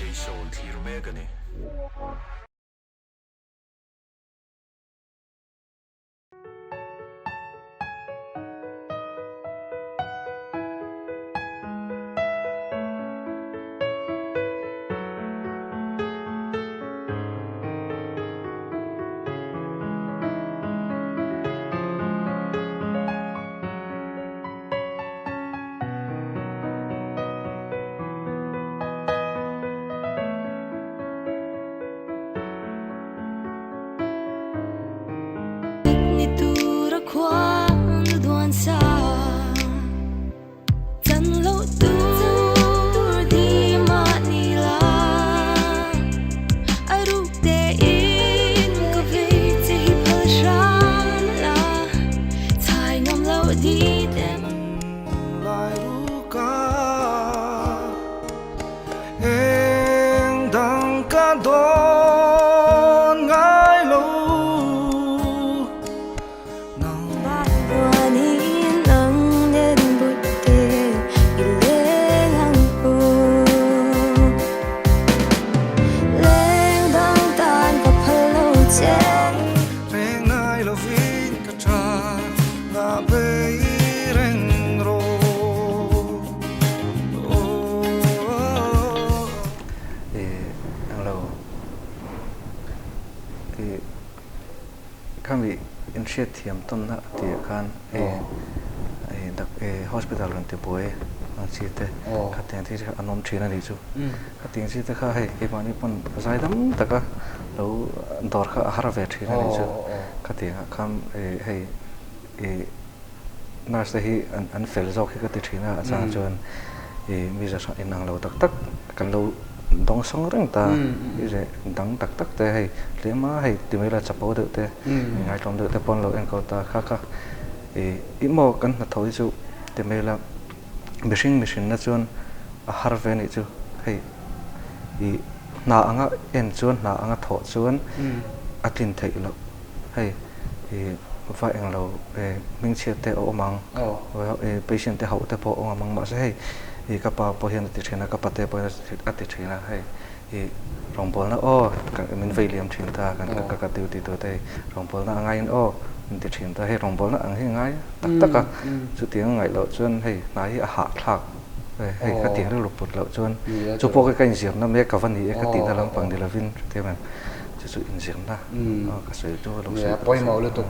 dei sol tir megani. Kami initiative ton na ti kan hospital ran te boy an chi te khateng thi anom thina ni chu khateng chi te kha hei ke mani pon zai dam taka lo dor kha har ve thina ni chu khateng kham hei nurse hi an fel zo khi ka ti thina achang chuan mi za sa inang lo tak tak kan lo dong song reng ta ire dang tak tak te hei lema hei timela chapo de te ngai tom de te pon lo en ko ta kha kha imo kan na thoi chu timela machine na chuan a har ve ni chu hei na anga en chuan na anga tho chuan atin thei lo hei va eng lo ming che te o mang patient te hau te po o mang ma se hei kapa po hian ti thena kapa te po ati thena hei rongpol na o min veliam thin ta kan ka tiu ti to te rongpol na ngai o ti thin ta hei rongpol na ang hi ngai tak tak ka chu tiang ngai lo chuan hei na hi a ha thak hei ka tiang lu put lo chuan chu po ka kan ziam na me ka van hi ka ti na lam pang de lavin te man chu in ziam na ka soi to lo se poi mo lu tu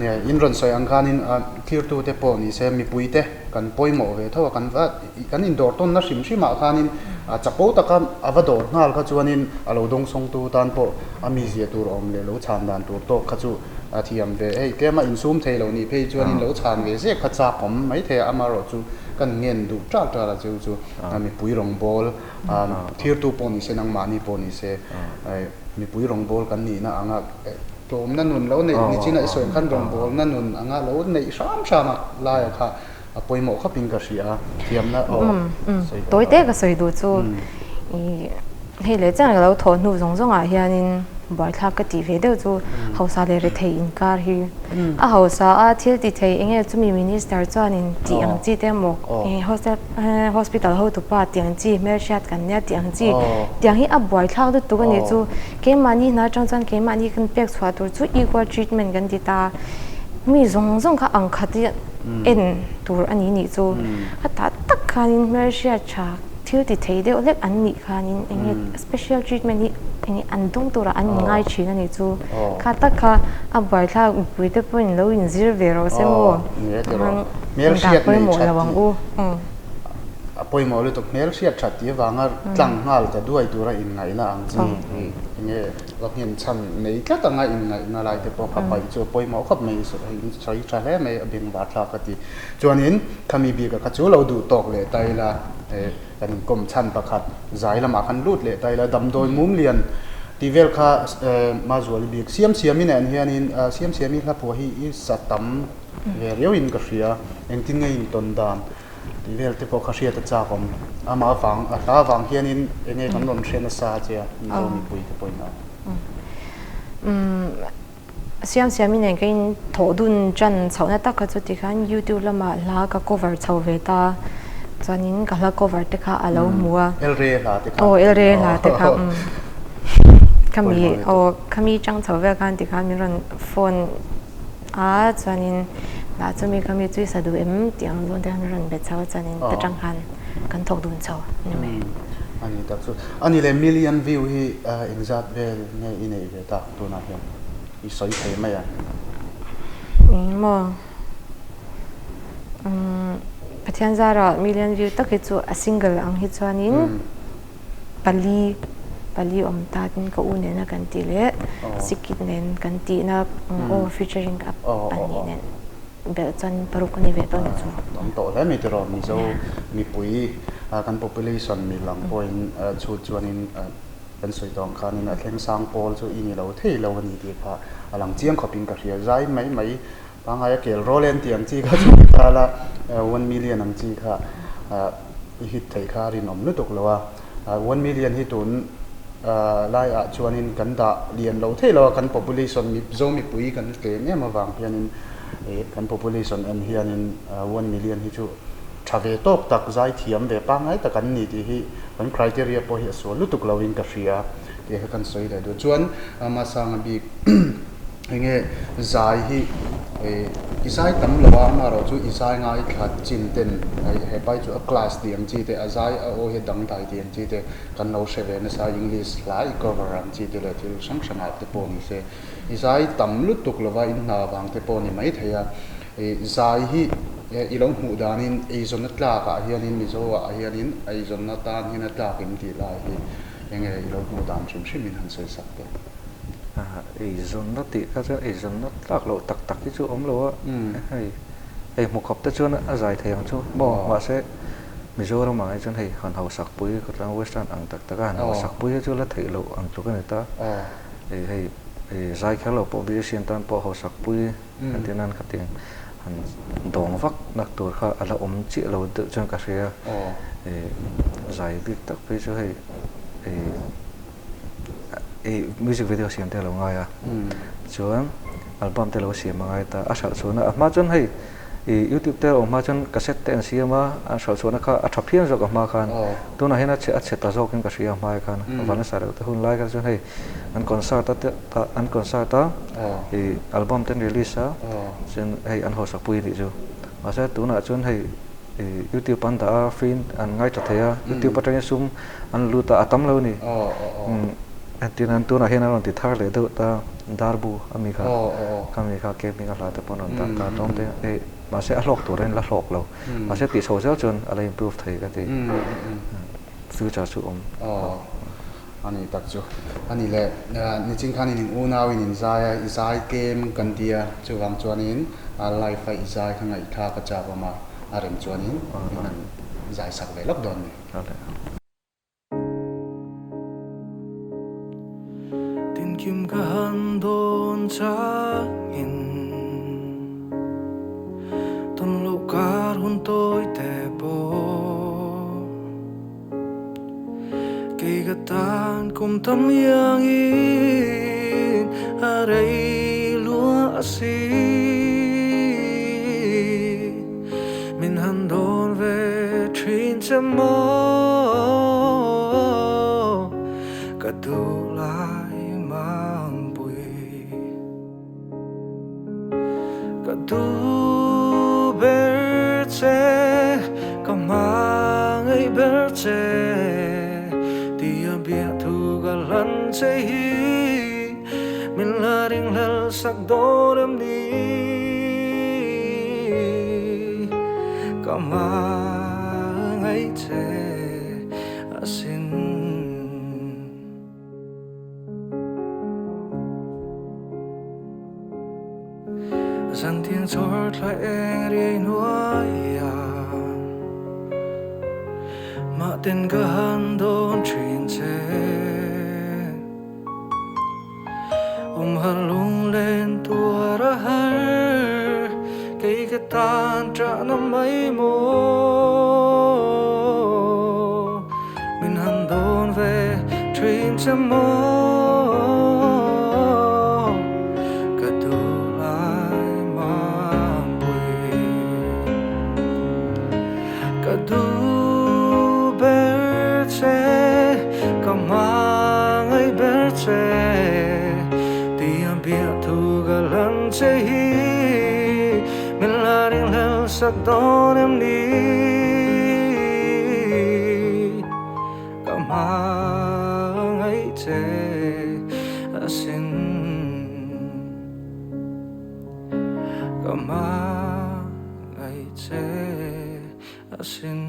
ne in ron soi ang khanin clear tu te po ni se mi pui te kan poi mo ve thaw kan va kan in dor ton na sim sima khanin chapo taka avador ngal kha chuanin alo dong song tu tan po ami zia tur om le lo chan dan tur to kha chu thiam ve ei kema in sum thei lo ni phei chuanin lo chan ve se kha cha pom mai the amaro chu kan ngen du tra tra la chu chu mi pui rong bol thir tu po ni se nang mani po ni se mi pui rong bol kan ni na anga tom na nun lo nei ni china soi khan rong bol na nun anga lo nei sam sama la ya kha apoi mo kha ping ka sia thiam na tối tết ka soi du chu hei le chang lo tho nu zong zong a hianin bai thla ka ti ve deuh chu hausa le re thei in kar hi a hausa a thil ti thei enge chumi minister chuanin ti ang chi te mo hospital ho tu pa tiang chi mer shat kan nya tiang chi tiang hi a bai thla du tu ka ni chu ke mani na chang chang ke mani kan pek chwa tur chu equal treatment kan ti ta mi zong zong kha ang khati en tur ani ni chu ta tak khanin mer shat cha thil ti thei deuh lek an ni khanin enge special treatment hi enge an dong tura an ngai thina ni chu kha tak kha a bai thla pui te point lo in zir ve ro se mo mer siat nei mo lawang u apoi mo le to mer siat that ti wanga tlang ngal ta duai tura in ngai na ang chi enge lokhin chan nei ka ta ngai in ngai na lai te po kha pai chu poi mo khap mai soi tra le mai abing ba thla ka ti chuanin khami bi ka chu lo du tok le tai la kan kom chan pakhat zai lama khan lut le tai la dam doi mum lian tivel kha ma zual bi siam in an hianin siam hi la po hi is satam ve reu in ka ria engtin ngai in ton dan tivel te po kha ria ta cha kom ama wang ta wang hianin enge kan ron thena sa che no mi pui te poi na siam in engin thodun chan chhauna tak kha chu ti khan youtube lama la ka cover chho ve ta chuanin ka hla cover te kha alo mua el re la te kha el re la te kha kami chang chho ve kan ti kha mi ron phone chuanin la chu mi kami chui sa du em tiang lon te mi ron be chaw chuanin ta chang kan thok dun chaw ni me ani tak chu ani le million view hi inzat vel nge inei ve ta tu na hian I soi thei mai a mo pathian zara million view tak hi chu a single ang hi chuanin pali om ta tin ko u ne na kan ti le sikit nen kan ti na featuring up ani nen be chan paruk ni ve to ni chu tom to le mi tro mi zo mi pui kan population mi lang point chu chuanin kan soi tong khan in a thleng sang pol chu ini lo thei lo ani ti kha alang chiang khoping ka hria zai mai pangai kel rolen tiang chi kha chu khala 1 million ang chi kha hit thei kha rin om lu tok lowa 1 million hi tun lai a chuanin kan da lian lo thei lo kan population mi zo mi pui kan ke nge ma wang hianin kan population an hianin 1 million hi chu thave top tak zai thiam ve pangai ta kan ni ti hi kan criteria po hi so lu tuk lowin ka hria te kan soi le do chuan ma sang bi nge zai hi isai tam lawa ma ro chu isai ngai khat chin ten he pai chu a class diam chi te azai a o he dang dai diam chi te kan no se ve na sa english lai cover ram chi te le til sang sang te po ni se isai tam lu tuk lawa in na wang te po ni mai theya zai hi ilong hu danin azon na tla ka hianin mizo a hianin azon na tan hin na tla kim ti lai hi enge ilong hu dan chim min han se sak te azon na ti ka cha azon na tlak lo tak ki chu om lo hei mu khop ta chuan a zai theyang chu bo wa se mizoram ma chon hei han hau sak pui ko tang western ang tak an hau sak pui chu la thei lo ang chu kan ta hei zai khalo po bi sian tan po hau sak pui antinan khating han dong vak nak tur kha ala om chi lo de chang ka ria zai bik tak pe chu hei music video siam te lo ngai chuan album te lo siam ngai ta a sal chuna ma chon hei YouTube te o ma chon cassette te an siama a sal chuna kha a thaphian zo ka ma khan tu na hena che ta zo kin ka ria mai khan van sa te hun lai ka chon hei an concert ta album ten release chen hei an ho sak pui ni chu ma sa tu na chon hei YouTube pan da free an ngai ta thaya YouTube patang sum an lu ta atam lo ni antinan tu na hena ron ti thar le do ta darbu ami kha ke mi kha ta pon ta ka tom te ma se a lok tu ren la lok lo ma se ti social chon ala improve thai ka ti future chu om ani tak chu ani le ni ching khan in u naw in zai game kan dia chu wang chuanin life ai zai khangai tha ka cha ba ma arem chuanin zai sak ve lok don ni kim ka han don cha in ton lo kar hun tôi te bo ke ga tan kum tam yang in arai lua asi min han don ve trin chamo ka du lai tu berce kamangai berce dia biar tu galan cehi min laring lal sak dorem ni kamangai ce asin Sang tiếng chót lại em đi nuôi mà tên cả hắn đón chuyện chế hắn lung lên tua ra har cây cái tan trả năm mấy mô mình hắn đón về chuyện chế mô do sắc đón em đi cảm hang ấy chê xin cảm hang ấy chê xin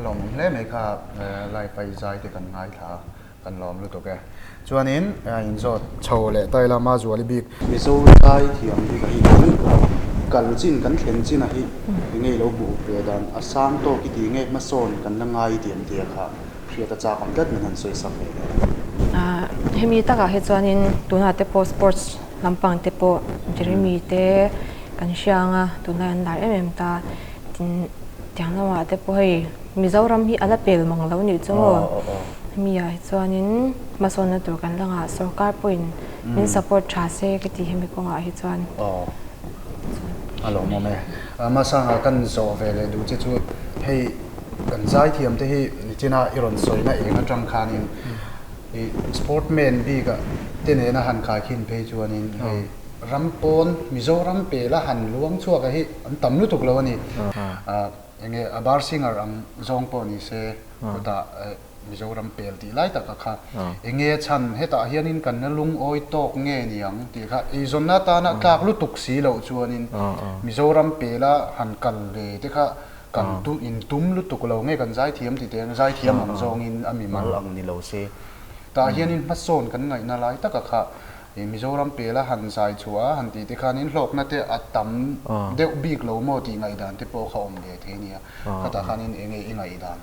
lom le mai kha lai pai zai te kan ngai tha kan lom lu to ke chuanin in zo chho le tai la ma zuali bik mi zo tai thiam bi ka hi kal chin kan thlen chin a hi ngei lo bu pe dan asang to ki ti nge ma son kan la ngai tiam ti kha thria ta cha kam tat man han soi sak le hemi taka he chuanin tuna te po sports lampang te po jeremy te kan sianga tuna an dar em ta tin tiang lawa te po hei Mizoram hi ala pel mang lo ni chu mi ai chuanin mason na tur kan langa sarkar point min support tha se ke ti hemi ko nga hi chuan alo mo me ma sang kan zo ve le du che chu hei kan zai thiam te hi china iron soi na eng atang khanin i sportman bi ga tene na han kha khin pe chuanin hei rampon Mizoram pe la han luang chua ka hi an tam lu tuk lo ani enge abar singer ang zong po ni se ta Mizoram pel ti lai ta ka kha enge chan heta hianin kan na lung oi tok nge ni ang ti kha i zonna ta na klak lu tuk si lo chuanin Mizoram pela han kal le te kha kan tu in tum lu tuk lo nge kan zai thiam ti te zai thiam ang zong in ami mal ang ni lo se ta hianin ma son kan ngai na lai ta ka kha Mizoram pela han sai chua han ti te khanin hlok na te atam de big lo mo ti ngai dan te po khom le the nia kata khanin enge ingai dan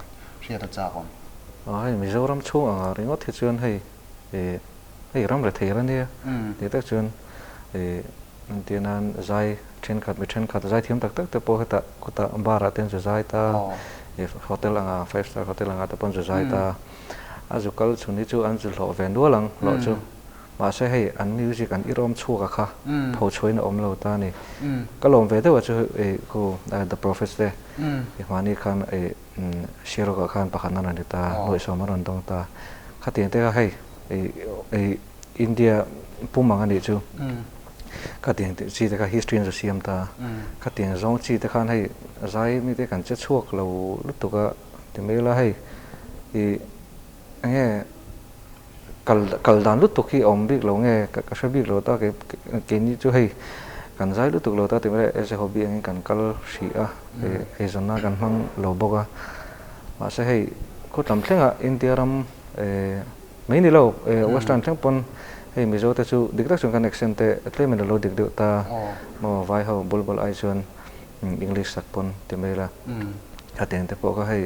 ria ta cha kon ai Mizoram chu anga ringo the chuan hei ram re thei ra nia te ta chuan tianan zai chen khat zai thiam tak tak te po heta kota ambara ten zai ta hotel anga 5 star hotel anga ta pon zai ta azukal chuni chu an zu lo ven do lang lo chu mà sẽ hay ăn music ăn irom chua cả kha phô choi na om lo ta ni ka lom ve de wa chu ko the prophets de mani khan shiro ka khan pakhan na ni ta loi so maron dong ta khatien te ka hay India pumang ani chu khatien te chi te ka history zo siam ta khatien zong chi te khan hay zai mi te kan che chuak lo lu tu ka te me la hay ange kal dan lut to khi om big lo nge ka sha big lo ta ke ni chu hei kan zai lut to lo ta te me as a hobby ang kan kal shi a e zona kan mang lo boga ma se hei ko tam thlenga India ram mai ni lo western thang pon hei mizo ta chu dik tak chung connection te tle me lo dik de ta mo vai ho bol ai chuan English sak pon te me la ateng te po ka hei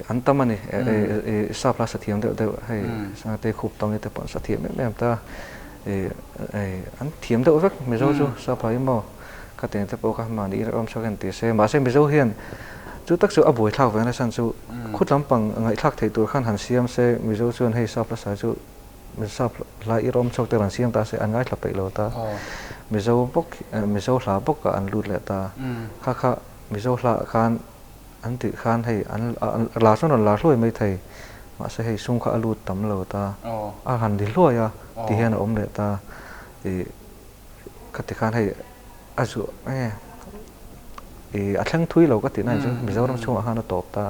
an tamani sa plus sathiam de hay sa te khup tong te pon sathiam me ta an thiam de ovek me zo chu sa phai mo ka te po ka ma ni om so kan ti se ma se me zo hian chu tak chu aboi thak ve na san chu khut lam pang ngai thak thei tur khan han siam se me zo chuan hay sa plus sa chu me sa la i rom chok te ran siam ta se an ngai thlap pe lo ta me zo hla bok ka an lut le ta kha me zo hla khan an ti khan hei an la son la hloi mai thei ma se hei sung kha alu tam lo ta a han di hloi ya ti hian om le ta ka ti khan hei a chu a thlang thui lo ka ti nai chu Mizoram chu a han top ta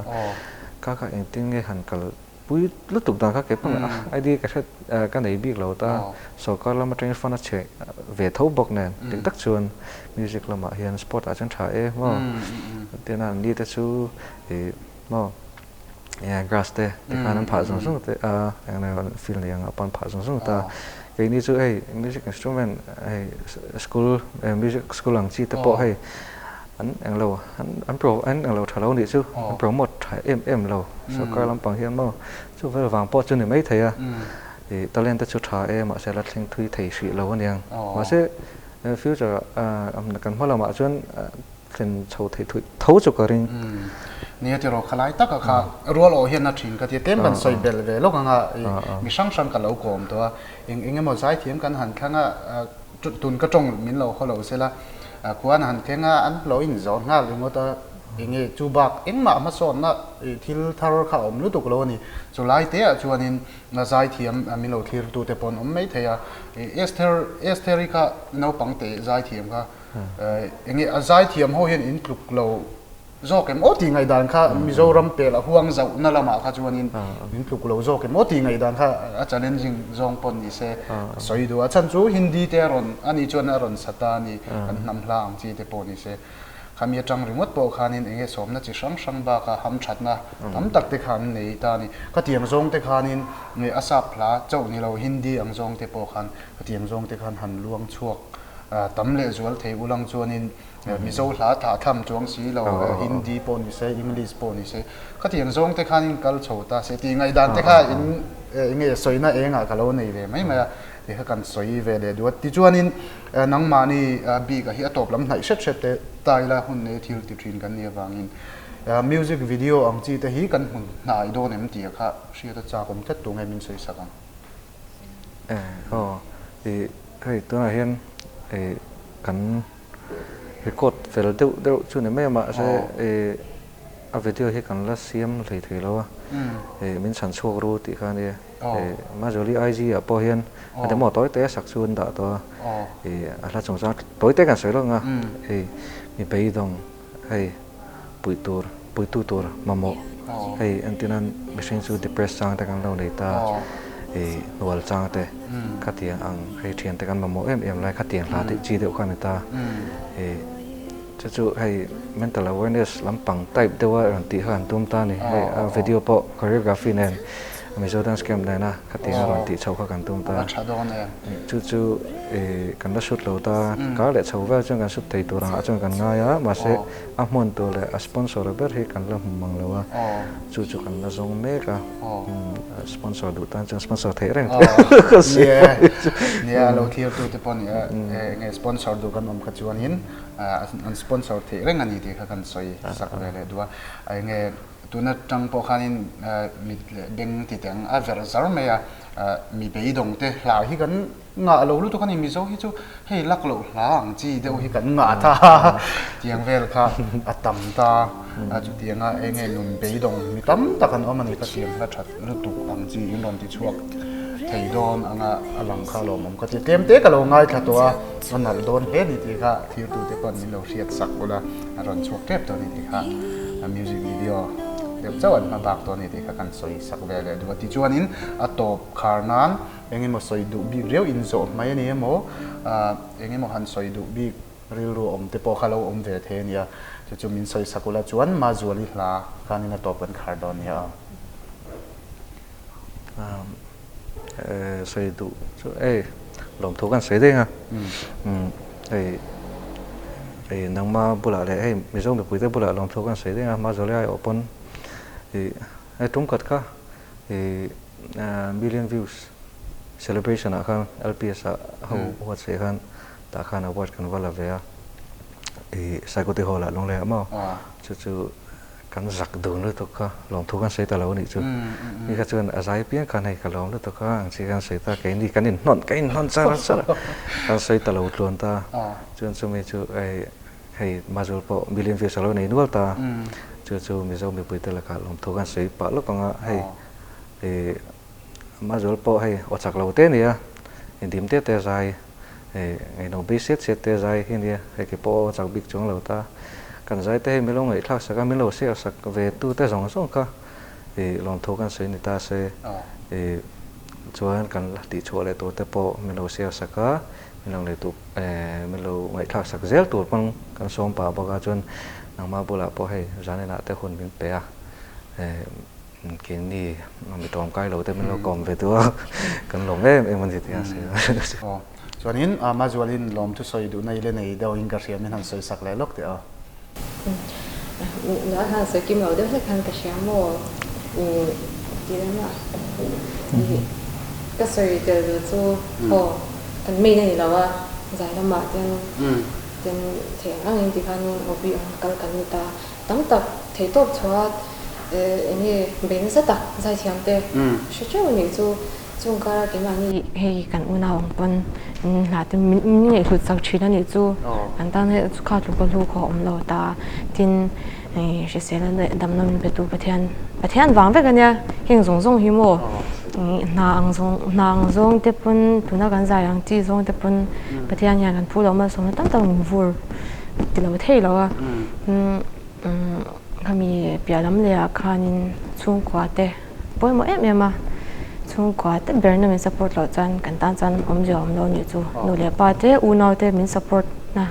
ka eng ting nge han kal pui lu tuk da ka ke pang ai di ka ka nei bik lo ta so ka lama train fan a che ve tho bok nen tik tak chuan music lama hian sport a chan tha mo tena ni ta chu mo grass te kan pha zong zong te ang na feel yang apan pha zong zong ta ke ni chu music instrument school music school ang chi te po anh lâu anh lâu thả lâu đi chứ promote em lâu so coi làm bằng hiền mà chứ phải vàng po chân này mấy thầy thì talent cho thả em mà sẽ là thành thui thầy sĩ lâu anh em mà sẽ future cần hoa là mà chuyên thành châu thầy thui thấu cho cái riêng nia ti ro khalai tak kha rual o hian na thin ka ti tem ban soi bel ve lo nga mi sang sang ka lo kom to eng mo zai thiam kan han khanga tun ka tong min lo kholo se la kuan han kenga an lo in zon nga lo ta enge chu bak engma ma son na thil thar kha om lu tuk lo ni chu lai te a chuanin na zai thiam mi lo thlir tu te pon om mei theya esterika no pang te zai thiam kha enge a zai thiam ho hian in tluk lo zokem oti ngai dan kha mizoram pel a huang zau na lama kha chuanin in tluk lo zokem oti ngai dan kha a challenging zong pon ni se soidu a chan chu hindi te ron ani chuan a ron sata ni an nam hlang chi te pon ni se khamia tang ringot po khanin enge somna chi sang sang ba ka ham thatna tam tak te khan nei ta ni ka tiang zong te khanin nge asap hla chau ni lo hindi ang zong te po khan ka tiang zong te khan han luang chuak tam le zual thei ulang chuanin mizo hla tha tham chuang si lo hindi po ni se english po ni se ka tiang zong te khanin kal chhota se ti ngai dan te kha in nge soina enga kalo nei ve mai ma để các con soi về để đuổi thì cho nên nắng mà ni bị cái hiện tượng lắm này set để tai là hôm nay thiếu tiêu chuẩn cái này vàng in music video ông chỉ để hi cần hôm nay đồ nem tiệt ha sẽ được trả công chất tụ ngày mình soi sắc thì cái tôi là hiện cần cái cột phải là đều chút này mấy mà sẽ video hi cần là xem lấy thấy lo mình sản xuất rồi thì cái này mà rồi đi IG ở bao hiềnแต่หมอต้อยเตะสักส่วนต่อตัวอะไรสงสารต้อยเตะกันสวยลงอ่ะมีไปตรงให้ปุยตัวมาหมอให้อันที่นั้นไม่ใช่สูด depress จังแต่กันเราในตาหนวลจังแต่ขัดเตียงอังให้เทียนแต่กันมาหมอไรขัดเตียงลาที่จีเดียวกันในตาจู่ให้ mental awareness ลำปังไต่เดียวว่าอันที่หันตุ้มตานี่ให้วิดีโอพอ choreography เนี่ยมีโซดันสแกมได้นะขัดเตียงเราติดเช่ากันตุ้มตาจู่กันละสุดเราตาก็เลยเช่าว่าจนกันสุดที่ตัวเราจนกันง่ายอ่ะมาเสะอ่ะมันตัวเลยสปอนเซอร์เบอร์ให้กันละมังเราว่าจู่กันละซงเมกะสปอนเซอร์ดูตั้งจนสปอนเซอร์เทเร่งเนี่ยเราเที่ยวตัวที่ปนเนี่ยไงสปอนเซอร์ดูกันอมขจวนหินอันสปอนเซอร์เทเร่งอันนี้ที่เขากันสวยสักเลยด้วยไงตัวนั้นจังพอขานินมีเด้งติดแต่งเวอร์ซาร์เมียมีไปดงเตะหลายที่กันงาเรารู้ตัวกันมีโซ่ที่จู่ให้ลักเราหลังจีเดียวที่กันงาท่าเตียงเวลค่ะตั้มตาจุดเตียงเองนุ่มไปดงมีตั้มตากันเอามันนี่ก็เตียงแล้วชัดรู้ตัวหลังจียิ่งโดนที่ช่วงไทยโดนหลังข้าลมก็จะเต็มเตะกันเราง่ายค่ะตัวมันหนักโดนเฮ็ดนี่ที่ค่ะที่ตัวเตะก่อนนี่เราเสียดสักเวลาเราช่วงเก็บตัวนี้ที่ค่ะมิวสิกวิดีโอเดี๋ยวเจ้าอันมาบักตัวนี้ที่เขากันสวยสักเวลาดูว่าที่จวนนี้ตบคาร์นันเองมาสวยดูบีเรียวอินโซไม่เนี่ยโมเองมาหันสวยดูบีเรียวรู้เตปอคาร์โลเวทเนี่ยจะจุมินสวยสักเวลาจวนมาจวนลิลาการนี้ตบเป็นคาร์ดอนเนี่ยสวยดูลองทุกันสวยได้ไงนังมาบุหรี่เลยไม่ต้องไปคุยแต่บุหรี่ลองทุกันสวยได้ไงมาจวนเลยโอปนตรงกัดค่ะmillion views celebration อ่ะครับ LPS อ่ะเขาวัดเสียกันตาขันวัดกันว่าละเวียใส่กุฏิหอละลงเลยมั้งจู่กันจักดูเลยตัวค่ะลองทุกันเสียแต่เราหนิจู่นี่ก็ชวนอาศัยเพียงกันให้กันลองเลยตัวค่ะอันที่กันเสียตาแกนี่กันนี่นอนซะกันเสียแต่เราล้วนตาชวนสมัยจู่ให้มาจู่พอ million views เราในนู้นตาจู่มีเจ้ามีปุยเตลกาลงทุกันเสียปะแล้วก็ให้มาจู่พอให้อดจากเราเต้เนี่ยดิมเต้ใจไอ้น้องบีเสียเต้ใจเนี่ยให้เก็บพอจากบิ๊กจงเราตากันใจเต้ไม่ลงไอ้ทักษะกันไม่ลงเสียสักเวตู้เต้สองก็ลงทุกันเสียนี่ตาเสียชวนกันติชัวเลยตัวเต้พอไม่ลงเสียสักก็ไม่ลงเลยตัวไม่ลงไอ้ทักษะเซลตัวปังกันส่งป่าบอกกันจนนังมาบุหรี่พอให้จานในนั้นแต่คนเป็นเปียกินนี่มันไม่ตรงใกล้เราแต่ไม่เรากลมไปตัวกันหลงมันจะเสียส่วนนี้มาจวนลินลมทุสอยดูในเรื่องในเดาอินกระเสียมันหันสวยสักเลยล็อกเดียวแล้วทางสกิมเราเดี๋ยวจะทางกระเสียโม่ดีแล้วนะก็สวยเจอจู่พอกันไม่ได้แล้วว่าใจลำบากจังเถียงอันนี้ที่เขาเอาไปกันนี่ตาตั้งแต่เที่ยวชัวอันนี้เป็นสัตว์ใจเทียมเต้ช่วยนี่จู่ chung cara cái mà ni hay kan una ong pon la te min ngai hlut sak thina ni chu an tan he chu kha lu ko lu kho om lo ta tin she se la dam nom be tu pathian wang ve kan ya heng zong zong hi mo na ang zong te pun tuna kan za yang ti zong te pun pathian ya kan phu lo ma som tam tam vur ti lo thei lo a kami pialam le a khanin chung kwa te poi mo em ma chung kwa te berna min support lo chan kan tan chan om jo om lo ni chu nu le pa te u nau te min support na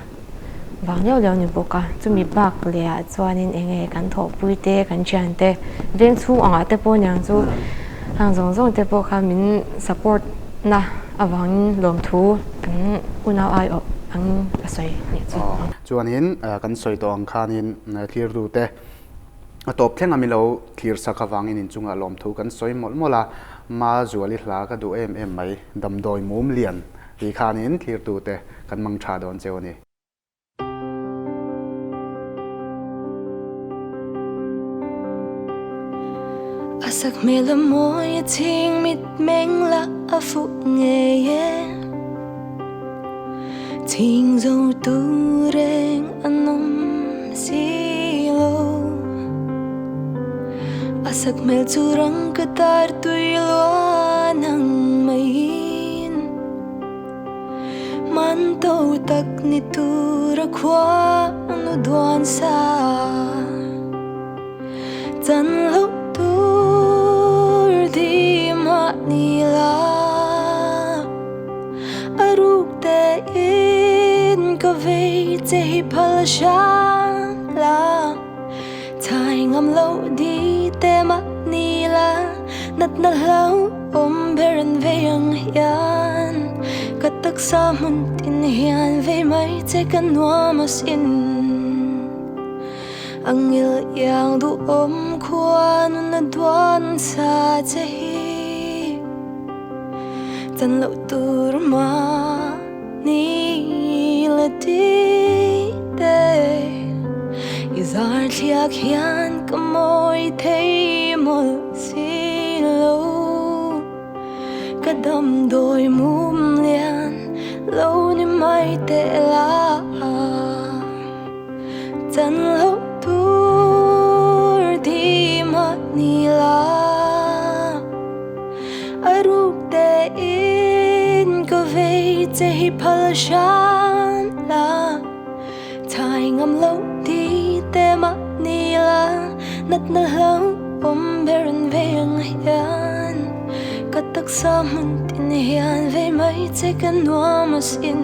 wang leo ni boka chu mi bak le a chuanin enge kan tho pui te kan chan te veng chu anga te po nyang chu hang zong zong te po kha min support na awang lom thu kan u nau ai op ang kasoi ni chu chuanin kan soi to ang khanin clear du te top thleng ami lo clear sakawangin in chunga lom thu kan soi mol mola ma zuali hla ka du em mai dam doi mum lian ti khanin clear tu te kan mang tha don chewani asak mela moi ting mit mengla afu nge ye ting zo tu reng anom silo asak mel curang ketar tuilwa nang main mantau tak ni tura kwa anu duan sa chan lo tur di ma nila aruk te in ka ve te hi phal sha la thai ngam lo di te ma nila nat na lau om beran veyang yan katak sa mun tin hian ve mai te kan nuamas in angil yang du om kwan na duan sa te hi tan lo tur ma nila di te izar thiak hian kamoi thei mol silo kadam doi mum lian lo ni mai te la chan lo tur di ma nila aruk te in ka ve te hi phal shan la thai ngam lo di te ma nila nat na lau om beran veyang hian katak sa mun tin hian ve mai te kan nuamas in